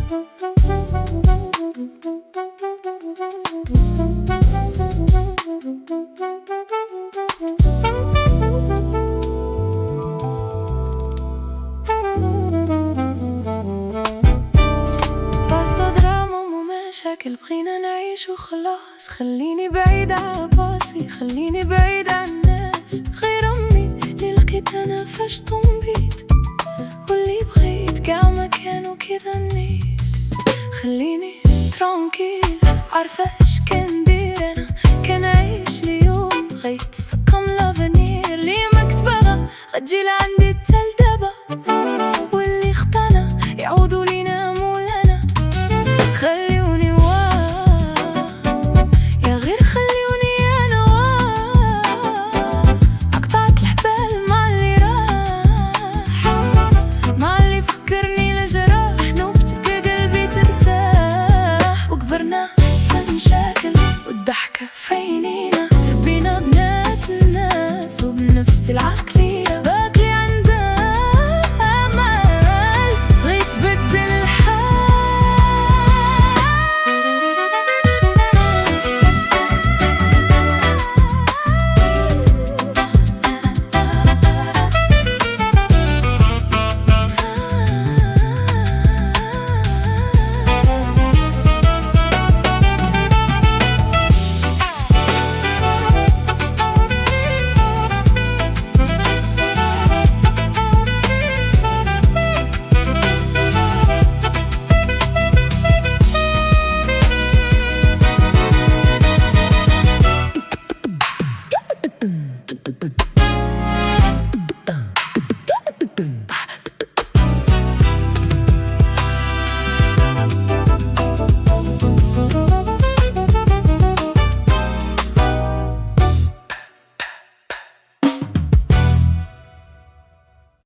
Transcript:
باستا دراما ومشاكل بغينا نعيش وخلاص. خليني بعيد عباسي، خليني بعيد عن الناس. غير أمي اللي لقيت أنا فاش طنبيت، واللي بغيت كاع ما كانوا كذا نيت. خليني ترانكيل عارفة اش كندير أنا، كنعيش اليوم غيتسقم لافنير. اللي ما كنت باغا غتجي لعندي